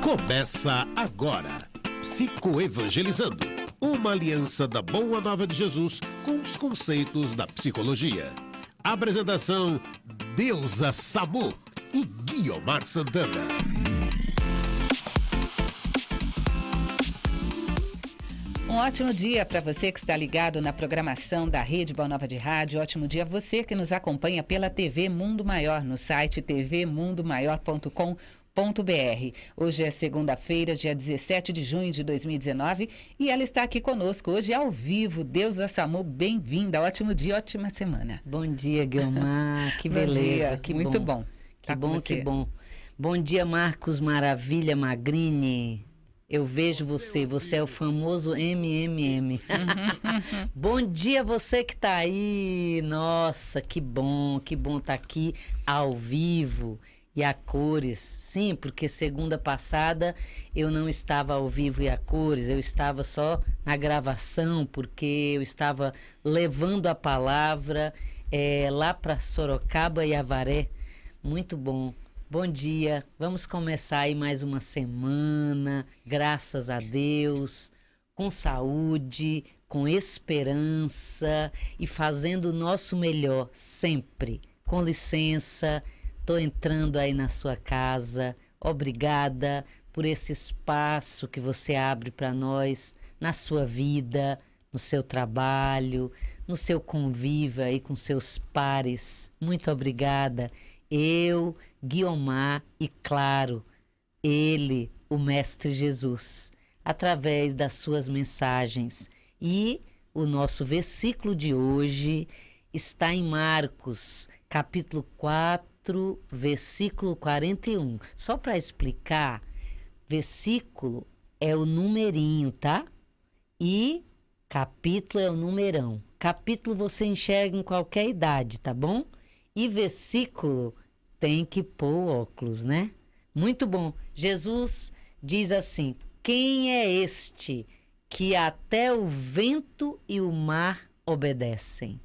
Começa agora, Psicoevangelizando, uma aliança da Boa Nova de Jesus com os conceitos da psicologia. Apresentação, Deusa Samu e Guiomar Santana. Um ótimo dia para você que está ligado na programação da Rede Boa Nova de Rádio. Ótimo dia a você que nos acompanha pela TV Mundo Maior, no site tvmundomaior.com.br. Hoje é segunda-feira, dia 17 de junho de 2019 e ela está aqui conosco hoje ao vivo. Deusa Samu, bem-vinda. Ótimo dia, ótima semana. Bom dia, Guiomar. Que beleza, dia. que muito bom. bom. Que bom, que bom. Bom dia, Marcos Maravilha Magrini. Eu vejo você é o famoso MMM. Bom dia você que tá aí. Nossa, que bom tá aqui ao vivo e a cores. Sim, porque segunda passada eu não estava ao vivo e a cores, eu estava só na gravação, porque eu estava levando a palavra lá para Sorocaba e Avaré. Muito bom. Bom dia, vamos começar aí mais uma semana, graças a Deus, com saúde, com esperança e fazendo o nosso melhor sempre. Com licença, estou entrando aí na sua casa, obrigada por esse espaço que você abre para nós, na sua vida, no seu trabalho, no seu convívio aí com seus pares. Muito obrigada. Eu, Guiomar e, claro, ele, o Mestre Jesus, através das suas mensagens. E o nosso versículo de hoje está em Marcos, capítulo 4, versículo 41. Só para explicar, versículo é o numerinho, tá? E capítulo é o numerão. Capítulo você enxerga em qualquer idade, tá bom? E versículo tem que pôr óculos, né? Muito bom. Jesus diz assim: quem é este que até o vento e o mar obedecem?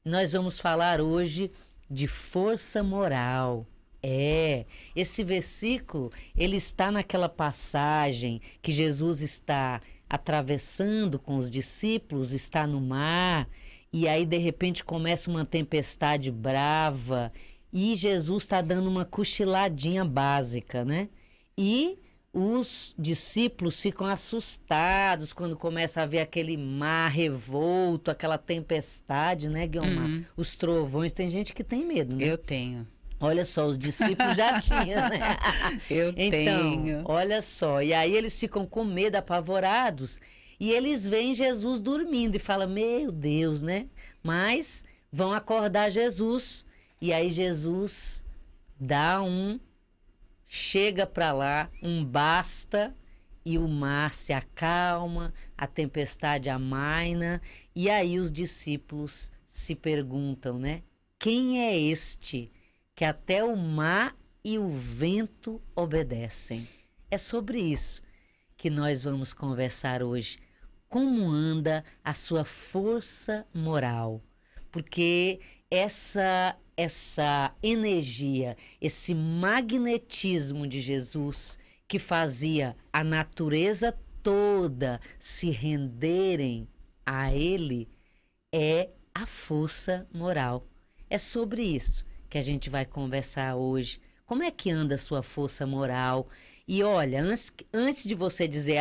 Nós vamos falar hoje de força moral. Esse versículo, ele está naquela passagem que Jesus está atravessando com os discípulos, está no mar. E aí, de repente, começa uma tempestade brava e Jesus está dando uma cochiladinha básica, né? E os discípulos ficam assustados quando começa a ver aquele mar revolto, aquela tempestade, né, Guiomar? Uhum. Os trovões, tem gente que tem medo, né? Eu tenho. Olha só, os discípulos já tinham, né? Eu tenho. Olha só, e aí eles ficam com medo, apavorados. E eles veem Jesus dormindo e falam, meu Deus, né? Mas vão acordar Jesus. E aí Jesus chega para lá, basta, e o mar se acalma, a tempestade amaina. E aí os discípulos se perguntam, né? Quem é este que até o mar e o vento obedecem? É sobre isso que nós vamos conversar hoje. Como anda a sua força moral? Porque essa energia, esse magnetismo de Jesus que fazia a natureza toda se renderem a Ele é a força moral. É sobre isso que a gente vai conversar hoje. Como é que anda a sua força moral? E olha, antes de você dizer,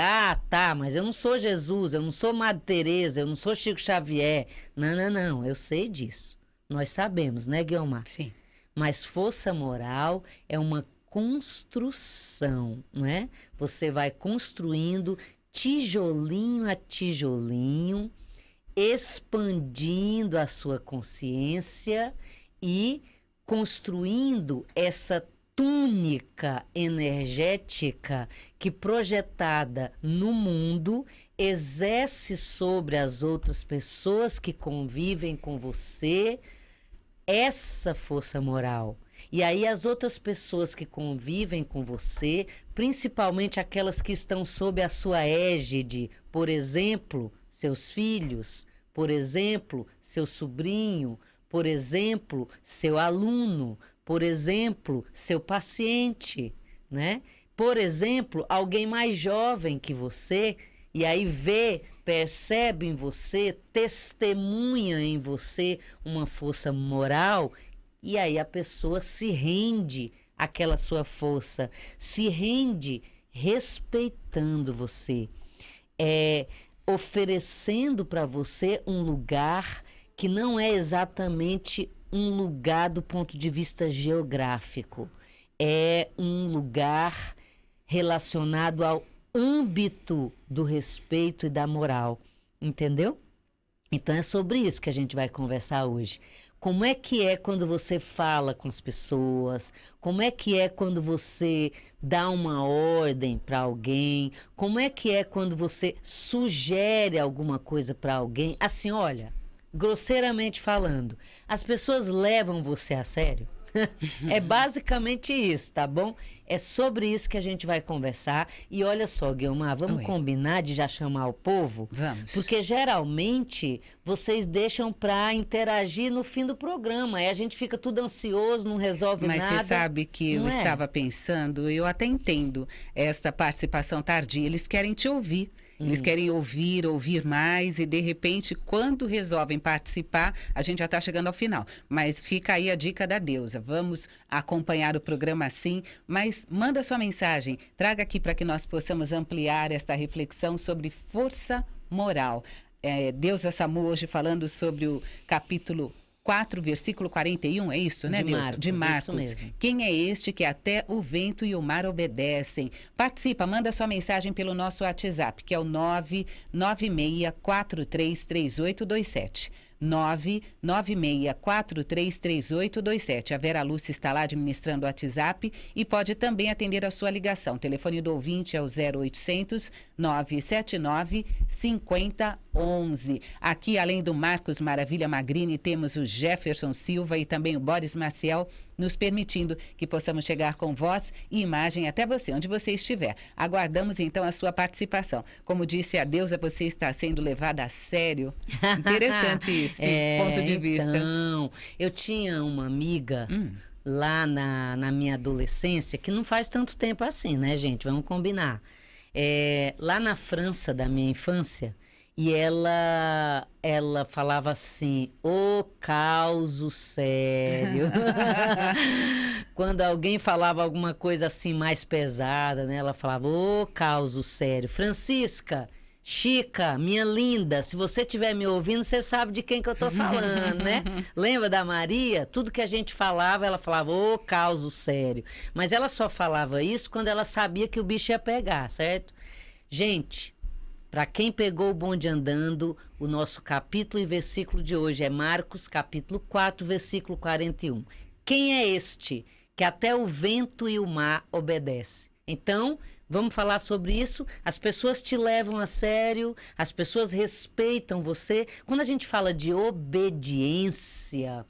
mas eu não sou Jesus, eu não sou Madre Teresa, eu não sou Chico Xavier. Não, eu sei disso. Nós sabemos, né, Guiomar? Sim. Mas força moral é uma construção, não é? Você vai construindo tijolinho a tijolinho, expandindo a sua consciência e construindo essa túnica energética que, projetada no mundo, exerce sobre as outras pessoas que convivem com você essa força moral. E aí as outras pessoas que convivem com você, principalmente aquelas que estão sob a sua égide, por exemplo, seus filhos, por exemplo, seu sobrinho, por exemplo, seu aluno, por exemplo, seu paciente, né? Por exemplo, alguém mais jovem que você, e aí percebe em você, testemunha em você uma força moral, e aí a pessoa se rende àquela sua força, se rende respeitando você, oferecendo para você um lugar que não é exatamente um lugar do ponto de vista geográfico, é um lugar relacionado ao âmbito do respeito e da moral, entendeu? Então é sobre isso que a gente vai conversar hoje. Como é que é quando você fala com as pessoas? Como é que é quando você dá uma ordem para alguém? Como é que é quando você sugere alguma coisa para alguém? Assim, olha, grosseiramente falando, as pessoas levam você a sério? É basicamente isso, tá bom? É sobre isso que a gente vai conversar. E olha só, Guilmar, vamos combinar de já chamar o povo? Vamos. Porque geralmente vocês deixam para interagir no fim do programa. Aí a gente fica tudo ansioso, não resolve nada. Mas você sabe que eu estava pensando, eu até entendo esta participação tardia. Eles querem te ouvir. Eles querem ouvir mais e, de repente, quando resolvem participar, a gente já está chegando ao final. Mas fica aí a dica da Deusa. Vamos acompanhar o programa assim, mas manda sua mensagem. Traga aqui para que nós possamos ampliar esta reflexão sobre força moral. Deusa Samu hoje falando sobre o capítulo 4, versículo 41, é isso, né, Deus? De Marcos. Isso mesmo. Quem é este que até o vento e o mar obedecem? Participa, manda sua mensagem pelo nosso WhatsApp, que é o 996433827. 996433827. A Vera Lúcia está lá administrando o WhatsApp e pode também atender a sua ligação. O telefone do ouvinte é o 0800 979 5011. Aqui, além do Marcos Maravilha Magrini, temos o Jefferson Silva e também o Boris Maciel, nos permitindo que possamos chegar com voz e imagem até você, onde você estiver. Aguardamos, então, a sua participação. Como disse a Deusa, você está sendo levada a sério. Interessante isso, ponto de vista. Então, eu tinha uma amiga lá na minha adolescência, que não faz tanto tempo assim, né, gente? Vamos combinar. Lá na França, da minha infância, e ela falava assim, ô causo sério. Quando alguém falava alguma coisa assim mais pesada, né? Ela falava, ô causo sério. Francisca, Chica, minha linda, se você estiver me ouvindo, você sabe de quem que eu tô falando, né? Lembra da Maria? Tudo que a gente falava, ela falava, ô causo sério. Mas ela só falava isso quando ela sabia que o bicho ia pegar, certo? Gente, para quem pegou o bonde andando, o nosso capítulo e versículo de hoje é Marcos, capítulo 4, versículo 41. Quem é este que até o vento e o mar obedece? Então, vamos falar sobre isso. As pessoas te levam a sério, as pessoas respeitam você. Quando a gente fala de obediência,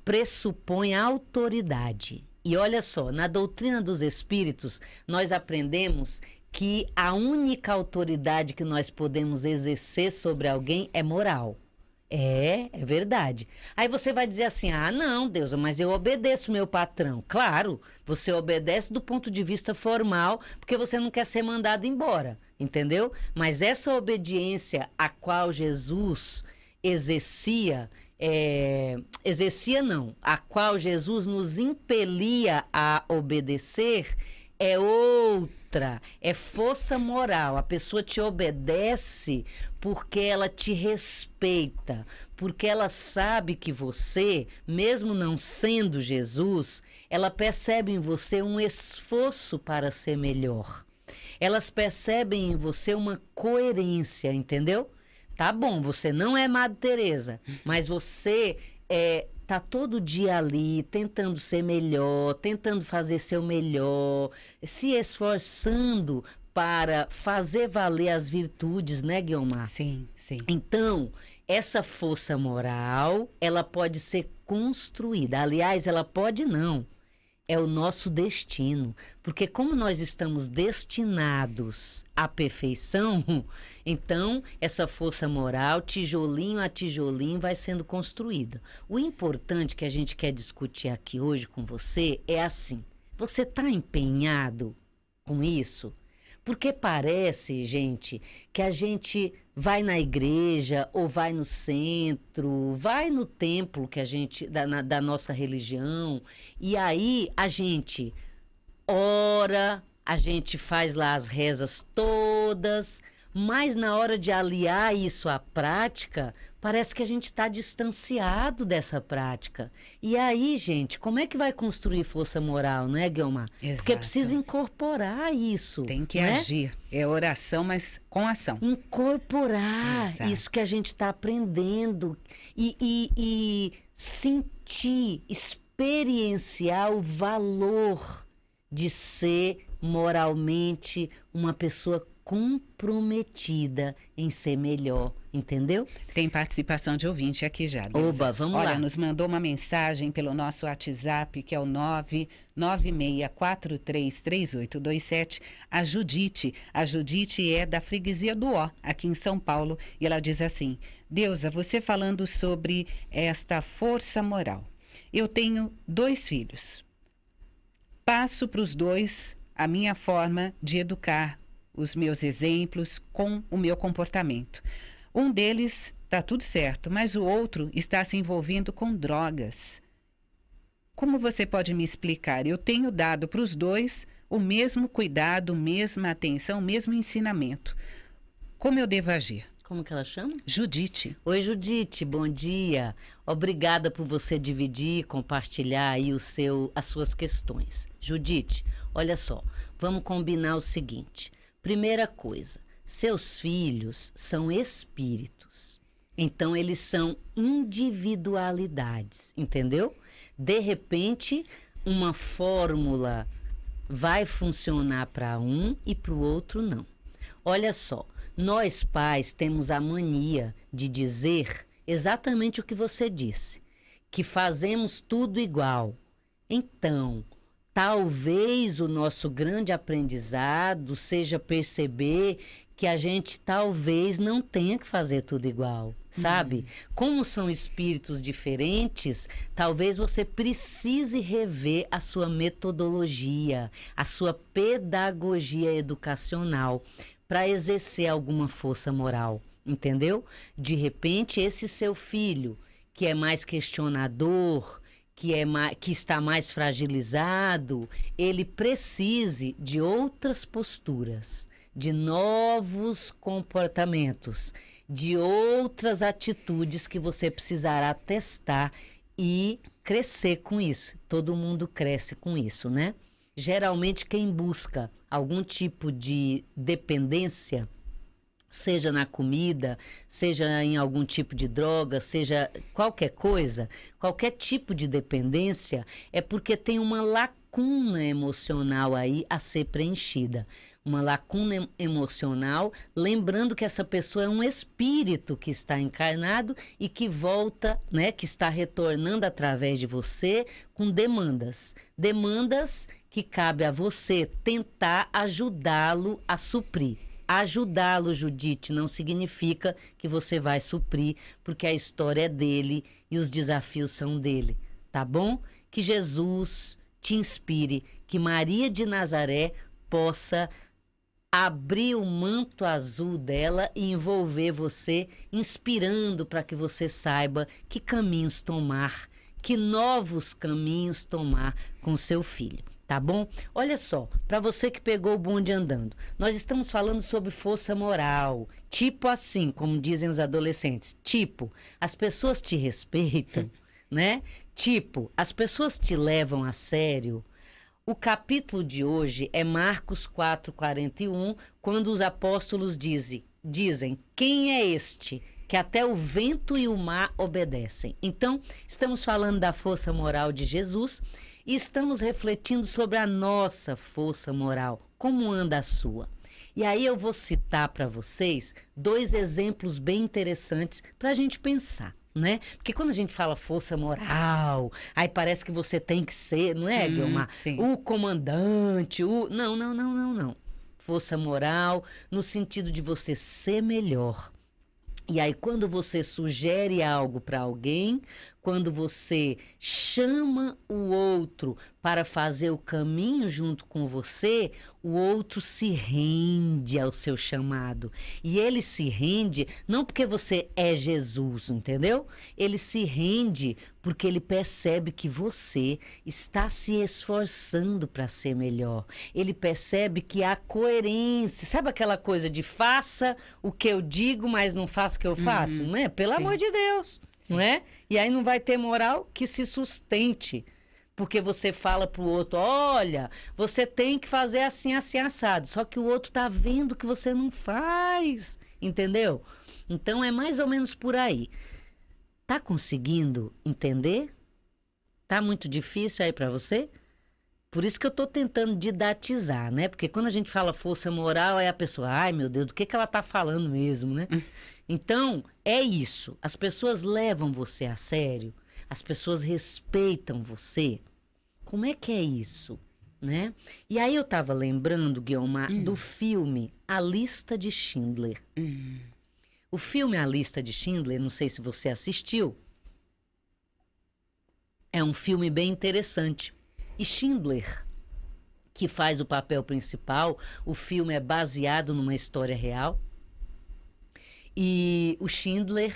pressupõe autoridade. E olha só, na doutrina dos espíritos, nós aprendemos que a única autoridade que nós podemos exercer sobre alguém é moral. É verdade. Aí você vai dizer assim, não, Deus, mas eu obedeço meu patrão. Claro, você obedece do ponto de vista formal, porque você não quer ser mandado embora, entendeu? Mas essa obediência a qual Jesus a qual Jesus nos impelia a obedecer, é outra, é força moral. A pessoa te obedece porque ela te respeita, porque ela sabe que você, mesmo não sendo Jesus, ela percebe em você um esforço para ser melhor. Elas percebem em você uma coerência, entendeu? Tá bom, você não é Madre Teresa, mas você tá todo dia ali tentando ser melhor, tentando fazer seu melhor, se esforçando para fazer valer as virtudes, né, Guilmar? Sim, sim. Então, essa força moral, ela pode ser construída. Aliás, ela pode não. É o nosso destino. Porque como nós estamos destinados à perfeição, então essa força moral, tijolinho a tijolinho, vai sendo construída. O importante que a gente quer discutir aqui hoje com você é assim. Você está empenhado com isso? Porque parece, gente, que a gente vai na igreja ou vai no centro, vai no templo que a gente da nossa religião, e aí a gente ora, a gente faz lá as rezas todas, mas na hora de aliar isso à prática, parece que a gente está distanciado dessa prática. E aí, gente, como é que vai construir força moral, né, Guilmar? Exato. Porque precisa incorporar isso. Tem que né? agir. É oração, mas com ação. Incorporar Exato. isso que a gente está aprendendo e sentir, experienciar o valor de ser moralmente uma pessoa comprometida em ser melhor, entendeu? Tem participação de ouvinte aqui já. Deusa. Oba, vamos Olha, lá. nos mandou uma mensagem pelo nosso WhatsApp, que é o 996433827, a Judite. A Judite é da freguesia do Ó, aqui em São Paulo, e ela diz assim: Deusa, você falando sobre esta força moral. Eu tenho 2 filhos. Passo para os 2 a minha forma de educar, os meus exemplos com o meu comportamento. Um deles está tudo certo, mas o outro está se envolvendo com drogas. Como você pode me explicar? Eu tenho dado para os 2 o mesmo cuidado, mesma atenção, mesmo ensinamento. Como eu devo agir? Como que ela chama? Judite. Oi, Judite, bom dia. Obrigada por você dividir, compartilhar aí as suas questões. Judite, olha só, vamos combinar o seguinte. Primeira coisa, seus filhos são espíritos. Então, eles são individualidades, entendeu? De repente, uma fórmula vai funcionar para um e para o outro não. Olha só, nós pais temos a mania de dizer exatamente o que você disse, que fazemos tudo igual. Então, talvez o nosso grande aprendizado seja perceber que a gente talvez não tenha que fazer tudo igual, sabe? Como são espíritos diferentes, talvez você precise rever a sua metodologia, a sua pedagogia educacional para exercer alguma força moral, entendeu? De repente, esse seu filho, que é mais questionador, que está mais fragilizado, ele precise de outras posturas, de novos comportamentos, de outras atitudes que você precisará testar e crescer com isso. Todo mundo cresce com isso, né? Geralmente quem busca algum tipo de dependência, seja na comida, seja em algum tipo de droga, seja qualquer coisa, qualquer tipo de dependência, é porque tem uma lacuna emocional aí a ser preenchida. Uma lacuna emocional, lembrando que essa pessoa é um espírito que está encarnado e que volta, né, que está retornando através de você com demandas. Demandas que cabe a você tentar ajudá-lo a suprir. Ajudá-lo, Judite, não significa que você vai suprir, porque a história é dele e os desafios são dele, tá bom? Que Jesus te inspire, que Maria de Nazaré possa abrir o manto azul dela e envolver você, inspirando para que você saiba que caminhos tomar, que novos caminhos tomar com seu filho. Tá bom? Olha só, para você que pegou o bonde andando, nós estamos falando sobre força moral, tipo assim, como dizem os adolescentes, tipo, as pessoas te respeitam, né? Tipo, as pessoas te levam a sério. O capítulo de hoje é Marcos 4:41, quando os apóstolos dizem, quem é este que até o vento e o mar obedecem? Então, estamos falando da força moral de Jesus e estamos refletindo sobre a nossa força moral, como anda a sua. E aí eu vou citar para vocês 2 exemplos bem interessantes para a gente pensar, né? Porque quando a gente fala força moral, aí parece que você tem que ser, não é, Guilmar? O comandante, Não. Força moral no sentido de você ser melhor. E aí, quando você sugere algo para alguém, quando você chama o outro para fazer o caminho junto com você, o outro se rende ao seu chamado. E ele se rende não porque você é Jesus, entendeu? Ele se rende porque ele percebe que você está se esforçando para ser melhor. Ele percebe que há coerência. Sabe aquela coisa de faça o que eu digo, mas não faço o que eu faço? Não é? Pelo amor de Deus. Não é? E aí não vai ter moral que se sustente. Porque você fala pro outro, olha, você tem que fazer assim, assim, assado. Só que o outro tá vendo que você não faz. Entendeu? Então é mais ou menos por aí. Tá conseguindo entender? Tá muito difícil aí para você? Por isso que eu tô tentando didatizar, né? Porque quando a gente fala força moral, aí a pessoa, ai meu Deus, do que ela tá falando mesmo, né? Então, é isso. As pessoas levam você a sério, as pessoas respeitam você. Como é que é isso, né? E aí eu tava lembrando, Guiomar, do filme A Lista de Schindler. O filme A Lista de Schindler, não sei se você assistiu, é um filme bem interessante. E Schindler, que faz o papel principal, o filme é baseado numa história real. E o Schindler,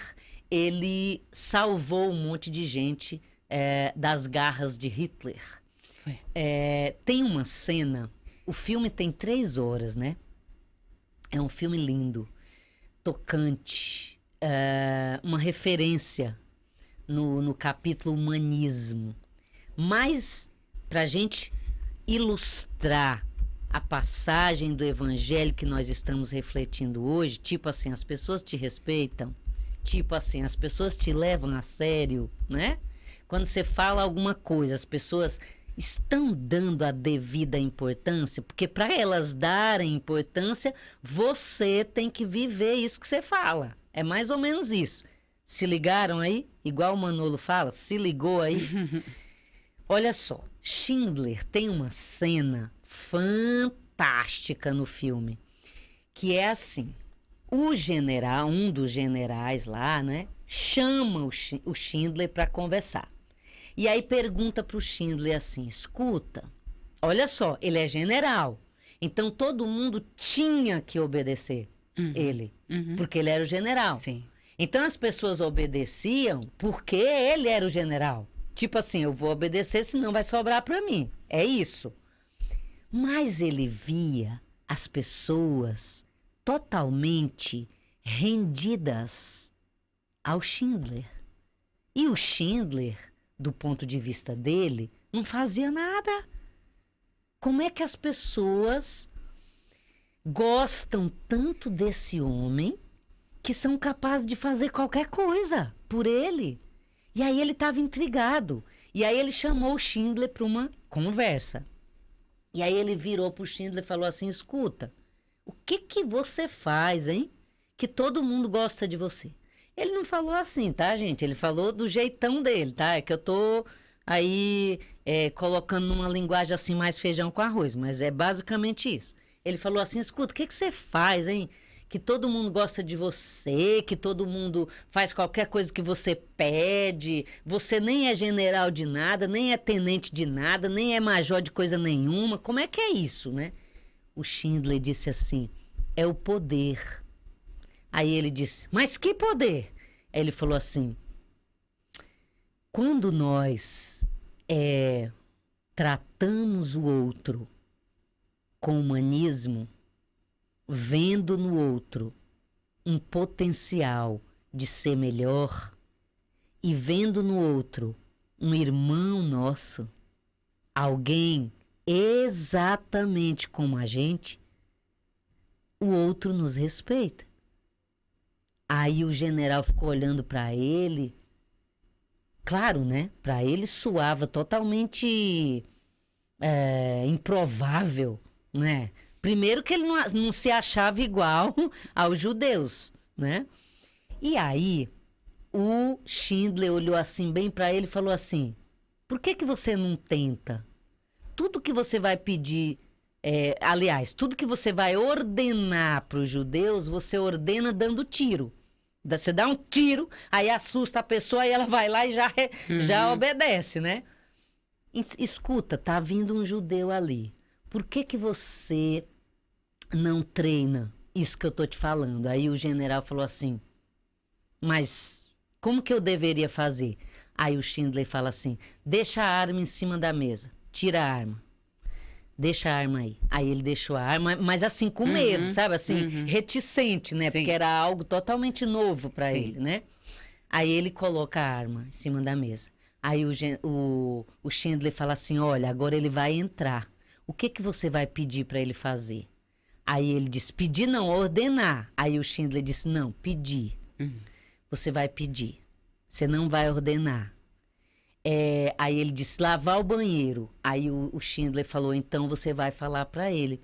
ele salvou um monte de gente das garras de Hitler. Tem uma cena, o filme tem 3 horas, né? É um filme lindo, tocante, uma referência no capítulo humanismo. Mas, para a gente ilustrar a passagem do evangelho que nós estamos refletindo hoje, tipo assim, as pessoas te respeitam, tipo assim, as pessoas te levam a sério, né? Quando você fala alguma coisa, as pessoas estão dando a devida importância, porque para elas darem importância, você tem que viver isso que você fala. É mais ou menos isso. Se ligaram aí? Igual o Manolo fala, se ligou aí? Olha só, Schindler tem uma cena fantástica no filme, que é assim, o general, um dos generais lá, né, chama o Schindler para conversar. E aí pergunta para o Schindler assim, escuta, olha só, ele é general, então todo mundo tinha que obedecer ele, porque ele era o general. Sim. Então as pessoas obedeciam porque ele era o general. Tipo assim, eu vou obedecer, senão vai sobrar para mim. É isso. Mas ele via as pessoas totalmente rendidas ao Schindler. E o Schindler, do ponto de vista dele, não fazia nada. Como é que as pessoas gostam tanto desse homem que são capazes de fazer qualquer coisa por ele? E aí ele estava intrigado. E aí ele chamou o Schindler para uma conversa. E aí ele virou para o Schindler e falou assim, escuta, o que você faz, hein? Que todo mundo gosta de você. Ele não falou assim, tá, gente? Ele falou do jeitão dele, tá? É que eu tô aí colocando numa linguagem assim mais feijão com arroz, mas é basicamente isso. Ele falou assim, escuta, o que você faz, hein? Que todo mundo gosta de você, que todo mundo faz qualquer coisa que você pede, você nem é general de nada, nem é tenente de nada, nem é major de coisa nenhuma. Como é que é isso, né? O Schindler disse assim, é o poder. Aí ele disse, mas que poder? Aí ele falou assim, quando nós tratamos o outro com humanismo, vendo no outro um potencial de ser melhor e vendo no outro um irmão nosso, alguém exatamente como a gente, o outro nos respeita. Aí o general ficou olhando para ele, claro, né? Para ele soava totalmente improvável, né? Primeiro que ele não se achava igual aos judeus, né? E aí, o Schindler olhou assim bem para ele e falou assim, por que você não tenta? Tudo que você vai pedir, aliás, tudo que você vai ordenar para os judeus, você ordena dando tiro. Você dá um tiro, aí assusta a pessoa, aí ela vai lá e já obedece, né? Escuta, tá vindo um judeu ali. Por que você não treina isso que eu tô te falando? Aí o general falou assim, mas como que eu deveria fazer? Aí o Schindler fala assim, deixa a arma em cima da mesa, tira a arma. Deixa a arma aí. Aí ele deixou a arma, mas assim, com medo, sabe? Assim, reticente, né? Sim. Porque era algo totalmente novo para Sim. ele, né? Aí ele coloca a arma em cima da mesa. Aí o Schindler fala assim, olha, agora ele vai entrar. O que você vai pedir para ele fazer? Aí ele disse, pedir não, ordenar. Aí o Schindler disse, não, pedir. Você vai pedir. Você não vai ordenar. Aí ele disse, lavar o banheiro. Aí o Schindler falou, então você vai falar para ele.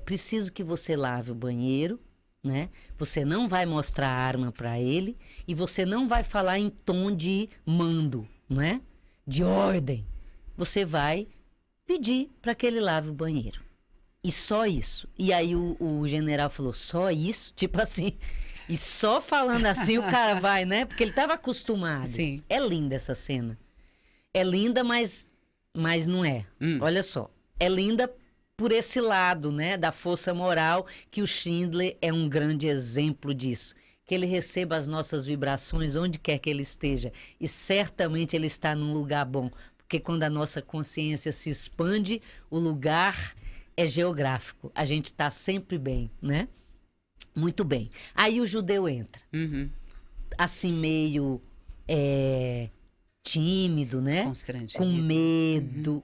Preciso que você lave o banheiro, né? Você não vai mostrar a arma para ele e você não vai falar em tom de mando, né? De ordem. Você vai pedir para que ele lave o banheiro. E só isso. E aí o general falou, só isso? Tipo assim... E só falando assim o cara vai, né? Porque ele estava acostumado. Sim. É linda essa cena. É linda, mas não é. Olha só. É linda por esse lado, né? Da força moral, que o Schindler é um grande exemplo disso. Que ele receba as nossas vibrações onde quer que ele esteja. E certamente ele está num lugar bom. Porque quando a nossa consciência se expande, o lugar é geográfico. A gente está sempre bem, né? Muito bem. Aí o judeu entra. Assim, meio tímido, né? Constrangido. Com medo.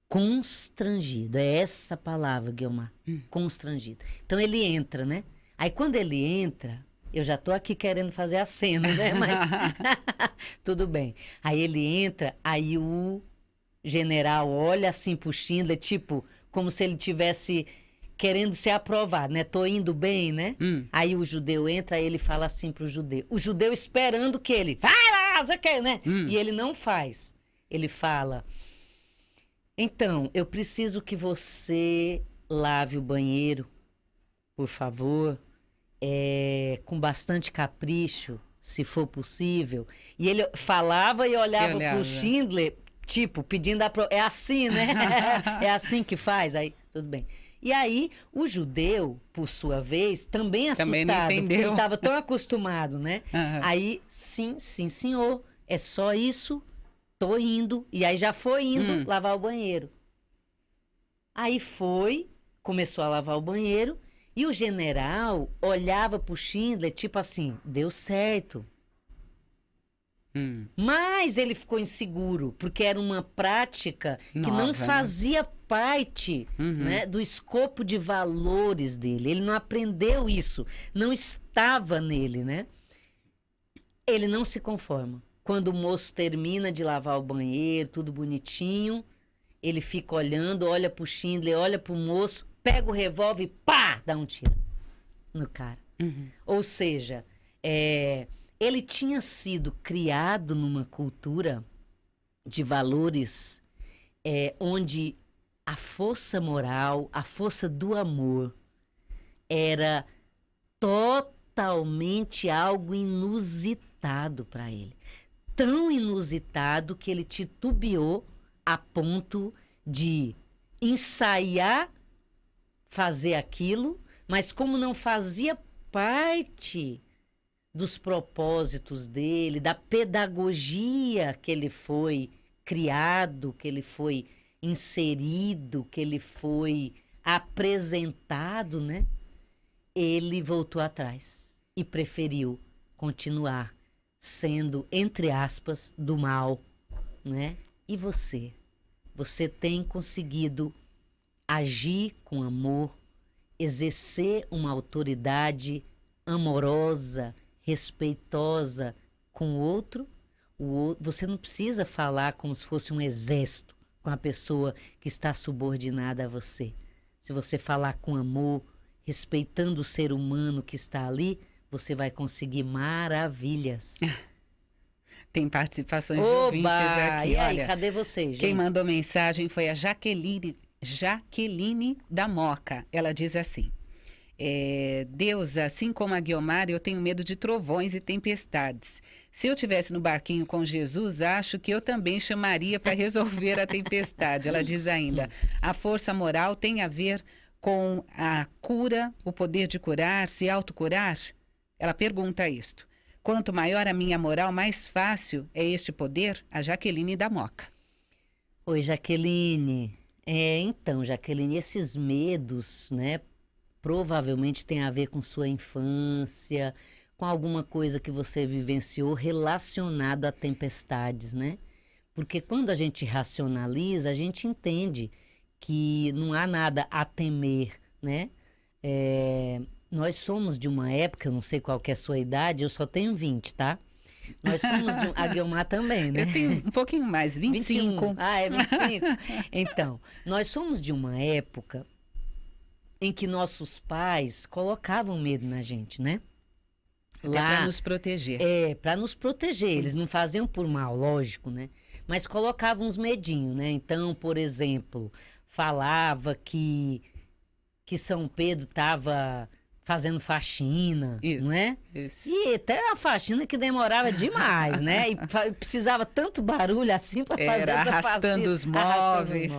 Constrangido. É essa palavra, Guilmar. Constrangido. Então ele entra, né? Aí quando ele entra, eu já tô aqui querendo fazer a cena, né? Mas tudo bem. Aí ele entra, aí o general olha assim pro Schindler, tipo, como se ele tivesse... querendo ser aprovado, né? Tô indo bem, né? Aí o judeu entra, aí ele fala assim pro judeu. O judeu esperando que ele... Vai lá, não sei o que, né? E ele não faz. Ele fala... Então, eu preciso que você lave o banheiro, por favor. Com bastante capricho, se for possível. E ele falava e olhava pro Schindler, tipo, pedindo é assim, né? É assim que faz? Aí, tudo bem. E aí, o judeu, por sua vez, também assustado, também não entendeu. porque ele estava tão acostumado, né? Aí, sim, senhor, é só isso, tô indo. E aí já foi indo lavar o banheiro. Aí começou a lavar o banheiro, e o general olhava pro Schindler, tipo assim, deu certo. Mas ele ficou inseguro, porque era uma prática que nova, não fazia parte, né, do escopo de valores dele. Ele não aprendeu isso, não estava nele, né? Ele não se conforma. Quando o moço termina de lavar o banheiro, tudo bonitinho, ele fica olhando, olha pro Schindler, olha pro moço, pega o revólver e pá, dá um tiro no cara. Ou seja, ele tinha sido criado numa cultura de valores onde a força moral, a força do amor era totalmente algo inusitado para ele. Tão inusitado que ele titubeou a ponto de ensaiar fazer aquilo, mas como não fazia parte dos propósitos dele, da pedagogia que ele foi criado, que ele foi inserido, que ele foi apresentado, né? Ele voltou atrás e preferiu continuar sendo, entre aspas, do mal, né? E você? Você tem conseguido agir com amor, exercer uma autoridade amorosa, respeitosa com o outro? Você não precisa falar como se fosse um exército com a pessoa que está subordinada a você. Se você falar com amor, respeitando o ser humano que está ali, você vai conseguir maravilhas. Tem participações de ouvintes aqui. E aí, olha, cadê vocês, gente? Quem mandou mensagem foi a Jaqueline da Moca. Ela diz assim: Deus, assim como a Guiomar, eu tenho medo de trovões e tempestades. Se eu estivesse no barquinho com Jesus, acho que eu também chamaria para resolver a tempestade. Ela diz ainda, a força moral tem a ver com a cura, o poder de curar, se autocurar? Ela pergunta isto. Quanto maior a minha moral, mais fácil é este poder? A Jaqueline da Moca. Oi, Jaqueline. Então, Jaqueline, esses medos, né, provavelmente tem a ver com sua infância, com alguma coisa que você vivenciou relacionado a tempestades, né? Porque quando a gente racionaliza, a gente entende que não há nada a temer, né? Nós somos de uma época, eu não sei qual que é a sua idade, eu só tenho 20, tá? Nós somos de a Guiomar também, né? Eu tenho um pouquinho mais, 25. 21. Ah, é 25? Então, nós somos de uma época em que nossos pais colocavam medo na gente, né? Para nos proteger. Para nos proteger. Eles não faziam por mal, lógico, né? Mas colocavam uns medinhos, né? Então, por exemplo, falava que São Pedro estava fazendo faxina, Isso, não é? Isso. E até uma faxina que demorava demais, né? E precisava tanto barulho assim para fazer essa arrastando os móveis.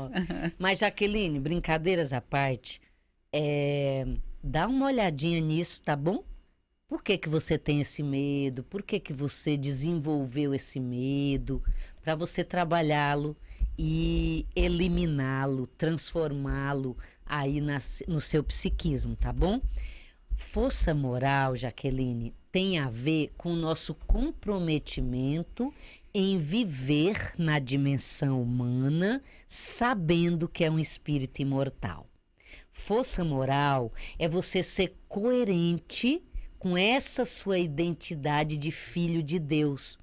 Mas, Jaqueline, brincadeiras à parte, dá uma olhadinha nisso, tá bom? Por que você tem esse medo? Por que você desenvolveu esse medo? Para você trabalhá-lo e eliminá-lo, transformá-lo aí no seu psiquismo, tá bom? Força moral, Jaqueline, tem a ver com o nosso comprometimento em viver na dimensão humana, sabendo que é um espírito imortal. Força moral é você ser coerente com essa sua identidade de filho de Deus.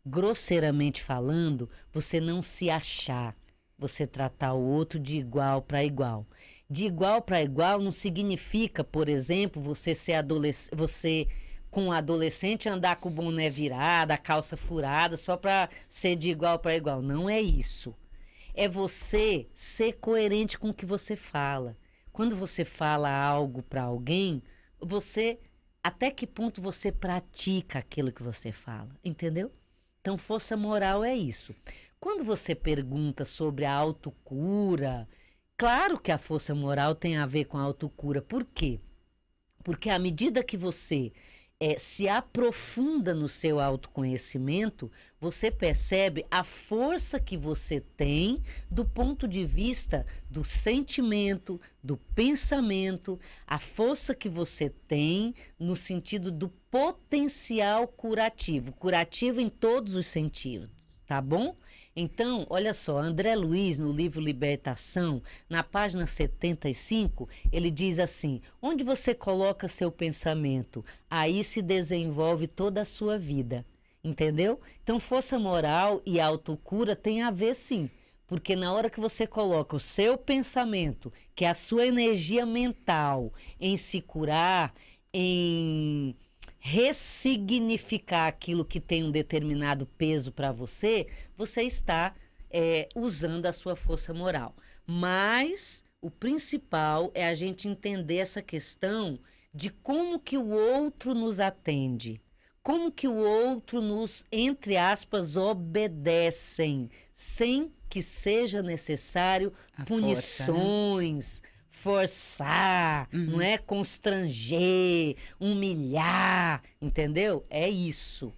Grosseiramente falando, você não se achar, você tratar o outro de igual para igual. De igual para igual não significa, por exemplo, você com um adolescente andar com o boné virado, a calça furada, só para ser de igual para igual. Não é isso. É você ser coerente com o que você fala. Quando você fala algo para alguém, até que ponto você pratica aquilo que você fala, entendeu? Então, força moral é isso. Quando você pergunta sobre a autocura, claro que a força moral tem a ver com a autocura. Por quê? Porque à medida que você se aprofunda no seu autoconhecimento, você percebe a força que você tem do ponto de vista do sentimento, do pensamento, a força que você tem no sentido do potencial curativo. Curativo em todos os sentidos, tá bom? Então, olha só, André Luiz, no livro Libertação, na página 75, ele diz assim, onde você coloca seu pensamento, aí se desenvolve toda a sua vida, entendeu? Então, força moral e autocura tem a ver sim, porque na hora que você coloca o seu pensamento, que é a sua energia mental, em se curar, em ressignificar aquilo que tem um determinado peso para você, você está usando a sua força moral. Mas o principal é a gente entender essa questão de como que o outro nos atende, como que o outro nos, entre aspas, obedecem, sem que seja necessário punições, forçar, não é? Constranger, humilhar, entendeu? É isso.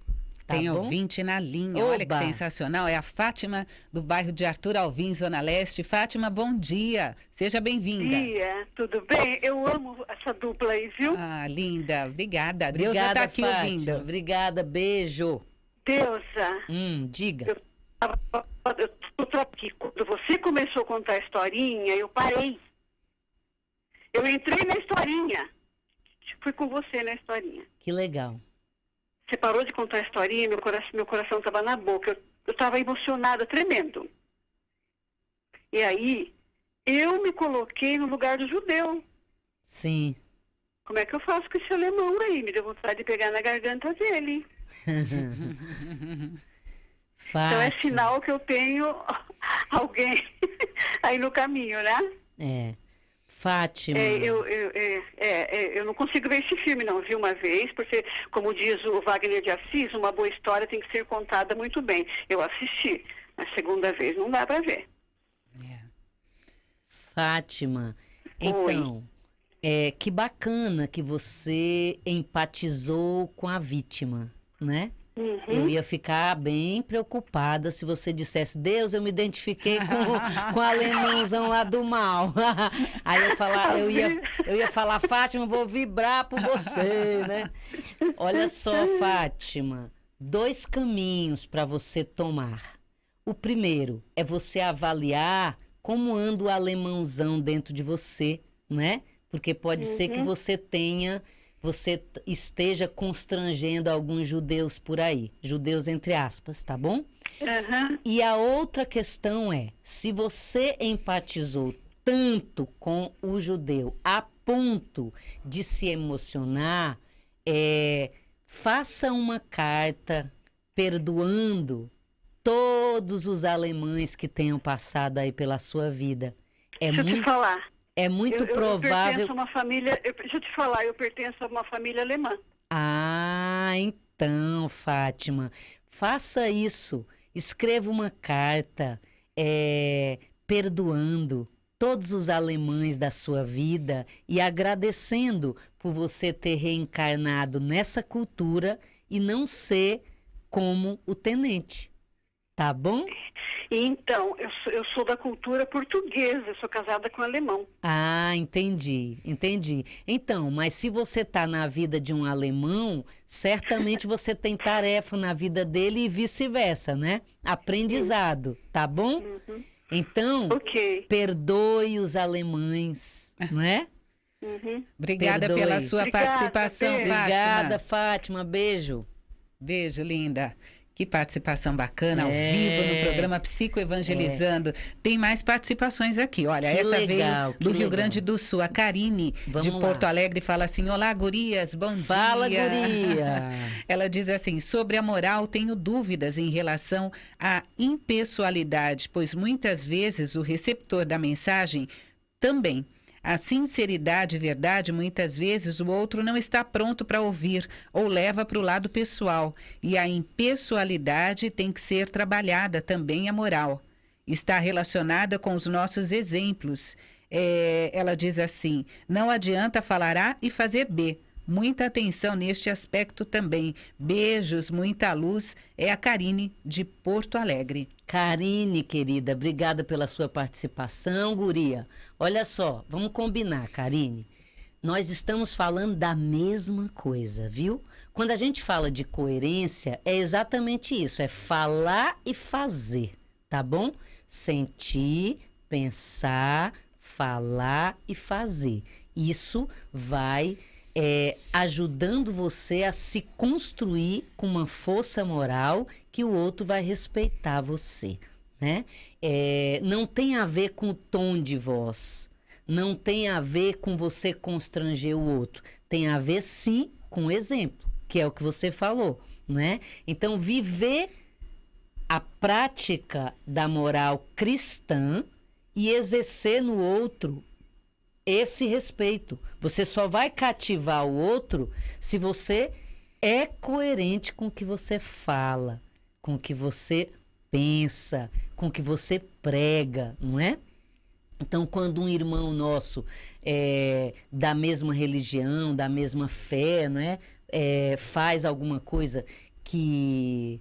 Tá Tem bom? ouvinte na linha, Oba. Olha que sensacional. É a Fátima, do bairro de Arthur Alvim, Zona Leste. Fátima, bom dia. Seja bem-vinda. Bom dia, tudo bem? Eu amo essa dupla aí, viu? Ah, linda. Obrigada. Deus já está aqui Fátima. ouvindo. Obrigada, beijo. Deusa, Diga. eu tô aqui. Quando você começou a contar a historinha, eu parei. Eu entrei na historinha. Fui com você na historinha. Que legal. Você parou de contar a historinha, meu coração estava na boca. Eu estava emocionada, tremendo. E aí, eu me coloquei no lugar do judeu. Sim. Como é que eu faço com esse alemão aí? Me deu vontade de pegar na garganta dele. Então é sinal que eu tenho alguém aí no caminho, né? Fátima. Eu não consigo ver esse filme, não. Vi uma vez, porque, como diz o Wagner de Assis, uma boa história tem que ser contada muito bem. Eu assisti. A segunda vez não dá para ver. Fátima, então, que bacana que você empatizou com a vítima, né? Uhum. Eu ia ficar bem preocupada se você dissesse, Deus, eu me identifiquei com o alemãozão lá do mal. Aí eu ia falar, Fátima, vou vibrar por você, né? Olha só, Fátima, 2 caminhos para você tomar. O primeiro é você avaliar como anda o alemãozão dentro de você, né? Porque pode ser que você esteja constrangendo alguns judeus por aí. Judeus entre aspas, tá bom? Uhum. E a outra questão é, se você empatizou tanto com o judeu a ponto de se emocionar, faça uma carta perdoando todos os alemães que tenham passado aí pela sua vida. Deixa eu te falar. É muito provável... Deixa eu te falar, eu pertenço a uma família alemã. Ah, então, Fátima, faça isso. Escreva uma carta perdoando todos os alemães da sua vida e agradecendo por você ter reencarnado nessa cultura e não ser como o tenente. Tá bom? Então, eu sou da cultura portuguesa, eu sou casada com um alemão. Ah, entendi. Então, mas se você tá na vida de um alemão, certamente você tem tarefa na vida dele e vice-versa, né? Aprendizado, tá bom? Uhum. Então, perdoe os alemães, não é? Uhum. Obrigada pela sua participação, beijo. Fátima. Obrigada, Fátima. Beijo. Beijo, linda. Que participação bacana, ao vivo, no programa Psicoevangelizando. Tem mais participações aqui. Olha, Que essa legal, veio do Rio Grande do Sul. A Karine, de Porto Alegre, fala assim, olá, gurias, bom dia. Fala, guria. Ela diz assim, sobre a moral, tenho dúvidas em relação à impessoalidade, pois muitas vezes o receptor da mensagem também. A sinceridade e verdade, muitas vezes, o outro não está pronto para ouvir ou leva para o lado pessoal. E a impessoalidade tem que ser trabalhada também a moral. Está relacionada com os nossos exemplos. Ela diz assim, não adianta falar A e fazer B. Muita atenção neste aspecto também. Beijos, muita luz. É a Karine, de Porto Alegre. Karine, querida, obrigada pela sua participação, guria. Olha só, vamos combinar, Karine. Nós estamos falando da mesma coisa, viu? Quando a gente fala de coerência, é exatamente isso. É falar e fazer, tá bom? Sentir, pensar, falar e fazer. Isso vai... ajudando você a se construir com uma força moral que o outro vai respeitar você, né? Não tem a ver com o tom de voz, não tem a ver com você constranger o outro, tem a ver sim com o exemplo, que é o que você falou, né? Então, viver a prática da moral cristã e exercer no outro esse respeito. Você só vai cativar o outro se você é coerente com o que você fala, com o que você pensa, com o que você prega, não é? Então, quando um irmão nosso da mesma religião, da mesma fé, não é? Faz alguma coisa que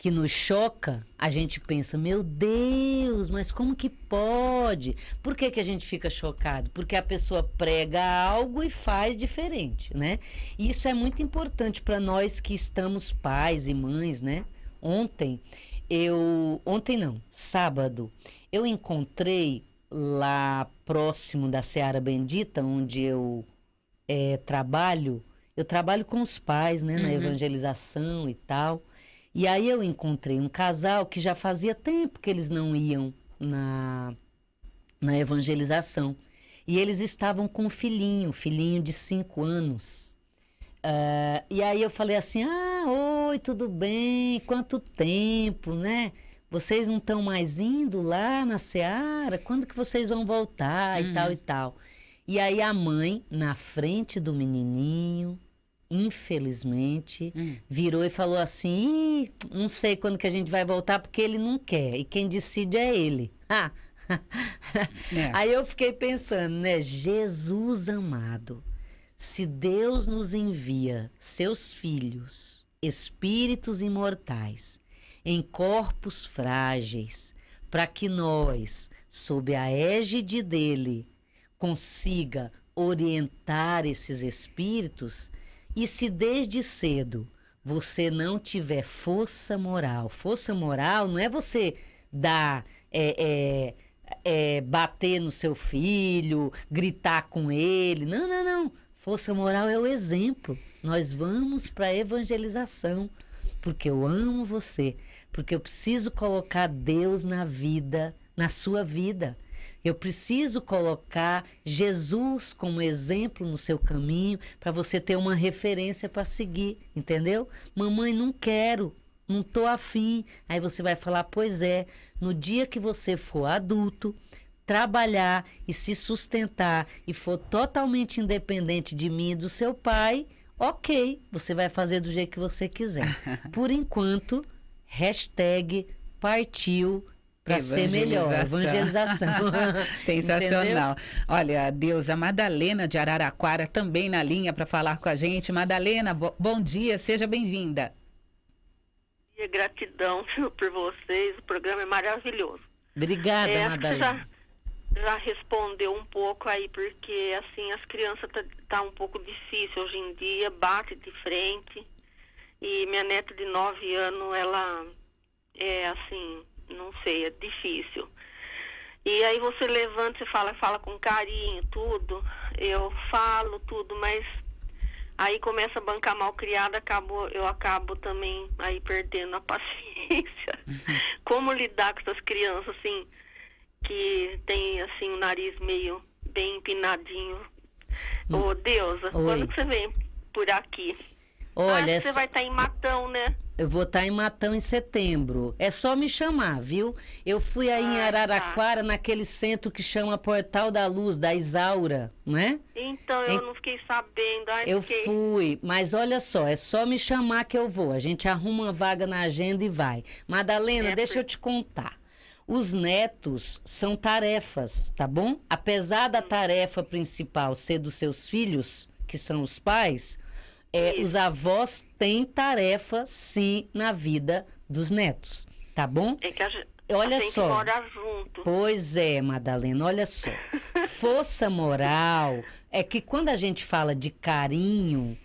nos choca, a gente pensa, meu Deus, mas como que pode? Por que a gente fica chocado? Porque a pessoa prega algo e faz diferente, né? E isso é muito importante para nós que estamos pais e mães, né? Sábado, eu encontrei lá próximo da Seara Bendita, onde eu trabalho com os pais, né? Na evangelização e tal. E aí eu encontrei um casal que já fazia tempo que eles não iam na evangelização. E eles estavam com um filhinho de 5 anos. E aí eu falei assim, oi, tudo bem? Quanto tempo, né? Vocês não estão mais indo lá na Seara? Quando que vocês vão voltar e tal e tal? E aí a mãe, na frente do menininho, infelizmente, virou e falou assim: não sei quando que a gente vai voltar porque ele não quer. E quem decide é ele. Aí eu fiquei pensando, né? Jesus amado, se Deus nos envia seus filhos, espíritos imortais, em corpos frágeis, para que nós, sob a égide dele, consiga orientar esses espíritos, e se desde cedo você não tiver força moral não é você dar, bater no seu filho, gritar com ele, não. Força moral é o exemplo. Nós vamos para a evangelização, porque eu amo você, porque eu preciso colocar Deus na sua vida. Eu preciso colocar Jesus como exemplo no seu caminho para você ter uma referência para seguir, entendeu? Mamãe, não quero, não estou afim. Aí você vai falar, pois é, no dia que você for adulto, trabalhar e se sustentar e for totalmente independente de mim e do seu pai, ok, você vai fazer do jeito que você quiser. Por enquanto, #partiu para ser melhor. Evangelização. Sensacional. Olha, Deus, a Madalena de Araraquara também na linha para falar com a gente. Madalena, bom dia, seja bem-vinda. Gratidão por vocês, o programa é maravilhoso. Obrigada, Madalena. Já respondeu um pouco aí, porque assim, as crianças tá um pouco difícil hoje em dia, bate de frente. E minha neta de 9 anos, ela é assim, não sei, é difícil. E aí você levanta, você fala com carinho, tudo. Eu falo tudo, mas aí começa a bancar mal criada, eu acabo também aí perdendo a paciência. Como lidar com essas crianças, assim, que tem, assim, o nariz meio bem empinadinho. Ô, Deusa, quando que você vem por aqui? Olha, você vai estar em Matão, né? Eu vou estar em Matão em setembro. É só me chamar, viu? Eu fui aí em Araraquara, naquele centro que chama Portal da Luz, da Isaura, né? Então, eu não fiquei sabendo. Fui, mas olha só, é só me chamar que eu vou. A gente arruma uma vaga na agenda e vai. Madalena, deixa eu te contar. Os netos são tarefas, tá bom? Apesar da tarefa principal ser dos seus filhos, que são os pais, os avós têm tarefa, sim, na vida dos netos, tá bom? É que olha a gente só. mora junto. Pois é, Madalena, olha só. Força moral é que quando a gente fala de carinho,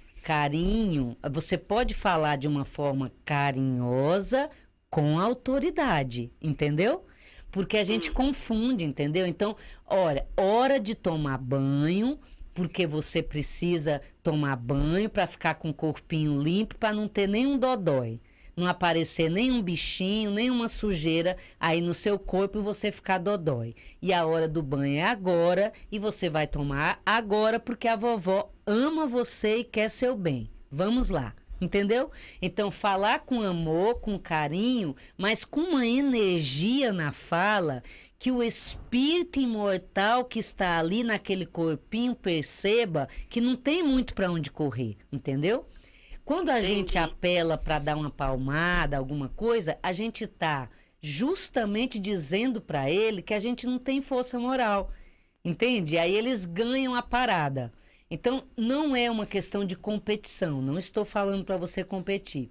você pode falar de uma forma carinhosa com autoridade, entendeu? Porque a gente confunde, entendeu? Então, olha, hora de tomar banho, porque você precisa tomar banho para ficar com o corpinho limpo, para não ter nenhum dodói, não aparecer nenhum bichinho, nenhuma sujeira aí no seu corpo e você ficar dodói. E a hora do banho é agora e você vai tomar agora porque a vovó ama você e quer seu bem. Vamos lá. Entendeu? Então, falar com amor, com carinho, mas com uma energia na fala que o espírito imortal que está ali naquele corpinho perceba que não tem muito para onde correr, entendeu? Quando a gente apela para dar uma palmada, alguma coisa, a gente está justamente dizendo para ele que a gente não tem força moral, entende? Aí eles ganham a parada. Então, não é uma questão de competição. Não estou falando para você competir.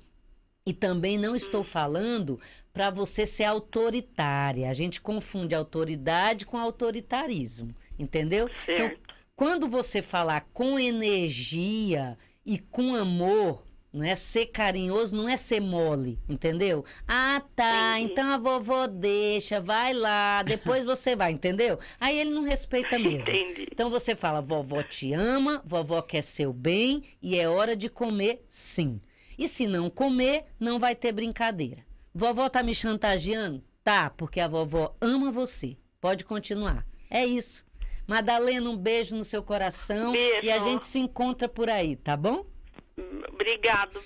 E também não estou falando para você ser autoritária. A gente confunde autoridade com autoritarismo. Entendeu? Certo. Então, quando você falar com energia e com amor, não é ser carinhoso, não é ser mole, entendeu? Ah, tá, então a vovó deixa, vai lá, depois você vai, entendeu? Aí ele não respeita mesmo. Entendi. Então você fala, vovó te ama, vovó quer seu bem e é hora de comer, sim. E se não comer, não vai ter brincadeira. Vovó tá me chantageando? Tá, porque a vovó ama você. Pode continuar. É isso. Madalena, um beijo no seu coração. Beijo. E a gente se encontra por aí, tá bom? Obrigado,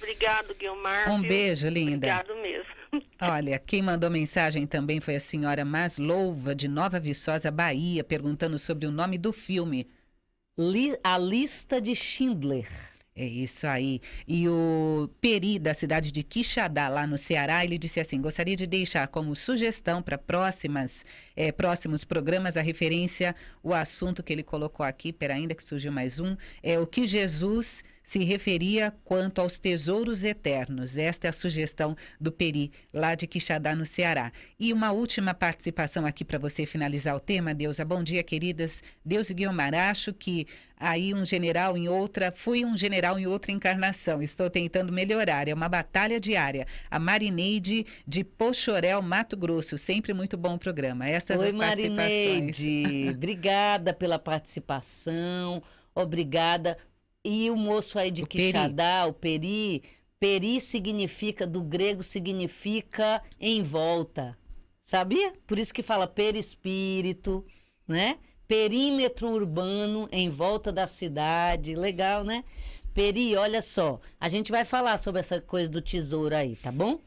Guilmar. Um beijo, linda. Obrigado mesmo. Olha, quem mandou mensagem também foi a senhora Maslouva, de Nova Viçosa, Bahia, perguntando sobre o nome do filme. A Lista de Schindler. É isso aí. E o Peri, da cidade de Quixadá, lá no Ceará, ele disse assim: gostaria de deixar como sugestão para próximos programas a referência, o assunto que ele colocou aqui, ainda que surgiu mais um, é o que Jesus se referia quanto aos tesouros eternos. Esta é a sugestão do Peri, lá de Quixadá, no Ceará. E uma última participação aqui para você finalizar o tema, Deusa. Bom dia, queridas. Deus e Guiomar, acho que aí fui um general em outra encarnação. Estou tentando melhorar. É uma batalha diária. A Marineide de Pochorel, Mato Grosso. Sempre muito bom o programa. Essas Oi, as participações. Marineide. Obrigada pela participação. Obrigada. E o moço aí de Quixadá, o Peri significa, do grego significa em volta. Sabia? Por isso que fala perispírito, né? Perímetro urbano em volta da cidade. Legal, né? Peri, olha só, a gente vai falar sobre essa coisa do tesouro aí, tá bom?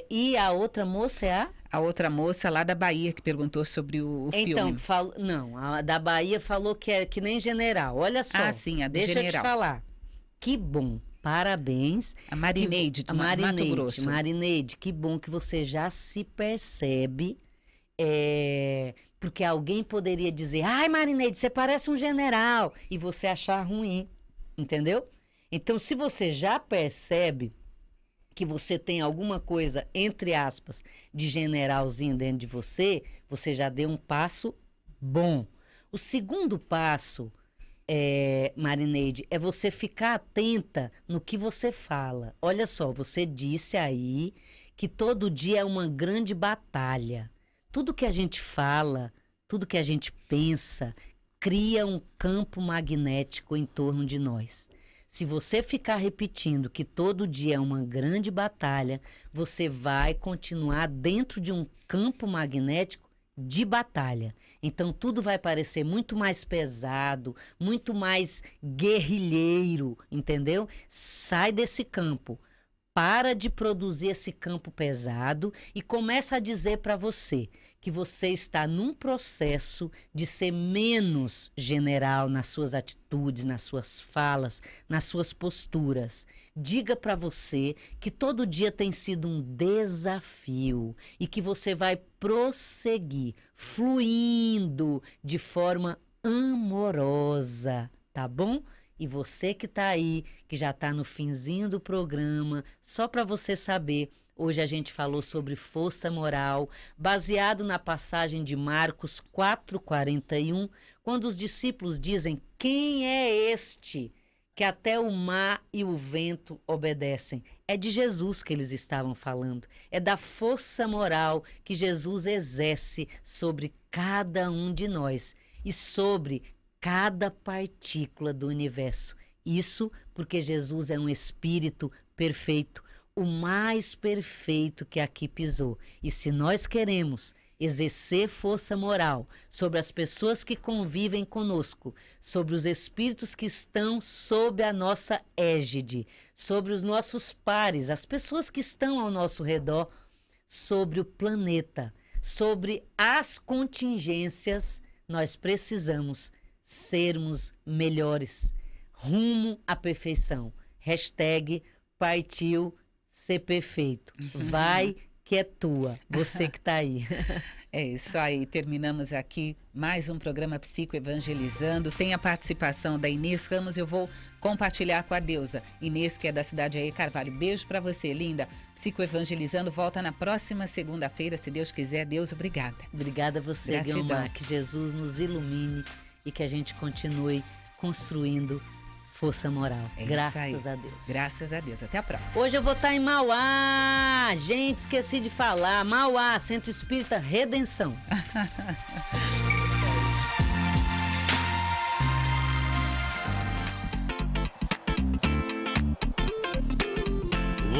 E a outra moça é a? A outra moça lá da Bahia que perguntou sobre o filme. Então, a da Bahia falou que é que nem general. Olha só. Ah, sim, a do deixa general. eu te falar. Que bom. Parabéns. A Marineide de Mato Grosso. Marineide, que bom que você já se percebe. Porque alguém poderia dizer: ai, Marineide, você parece um general. E você achar ruim. Entendeu? Então, se você já percebe que você tem alguma coisa, entre aspas, de generalzinho dentro de você, você já deu um passo bom. O segundo passo, Marineide, é você ficar atenta no que você fala. Olha só, você disse aí que todo dia é uma grande batalha. Tudo que a gente fala, tudo que a gente pensa, cria um campo magnético em torno de nós. Se você ficar repetindo que todo dia é uma grande batalha, você vai continuar dentro de um campo magnético de batalha. Então, tudo vai parecer muito mais pesado, muito mais guerrilheiro, entendeu? Sai desse campo. Para de produzir esse campo pesado e começa a dizer para você que você está num processo de ser menos general nas suas atitudes, nas suas falas, nas suas posturas. Diga para você que todo dia tem sido um desafio e que você vai prosseguir fluindo de forma amorosa, tá bom? E você que está aí, que já está no finzinho do programa, só para você saber, hoje a gente falou sobre força moral, baseado na passagem de Marcos 4,41, quando os discípulos dizem: quem é este que até o mar e o vento obedecem? É de Jesus que eles estavam falando, é da força moral que Jesus exerce sobre cada um de nós e sobre cada partícula do universo. Isso porque Jesus é um espírito perfeito, o mais perfeito que aqui pisou. E se nós queremos exercer força moral sobre as pessoas que convivem conosco, sobre os espíritos que estão sob a nossa égide, sobre os nossos pares, as pessoas que estão ao nosso redor, sobre o planeta, sobre as contingências, nós precisamos sermos melhores, rumo à perfeição. Hashtag partiu ser perfeito. Vai que é tua, você que está aí. É isso aí, terminamos aqui mais um programa Psicoevangelizando. Tem a participação da Inês Ramos, eu vou compartilhar com a Deusa. Inês, que é da cidade aí, Carvalho. Beijo para você, linda. Psicoevangelizando volta na próxima segunda-feira, se Deus quiser. Deus, obrigada. Obrigada a você, Guiomar. Que Jesus nos ilumine e que a gente continue construindo força moral. Graças a Deus. Graças a Deus. Até a próxima. Hoje eu vou estar em Mauá. Gente, esqueci de falar. Mauá, Centro Espírita Redenção.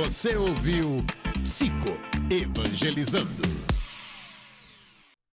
Você ouviu Psicoevangelizando.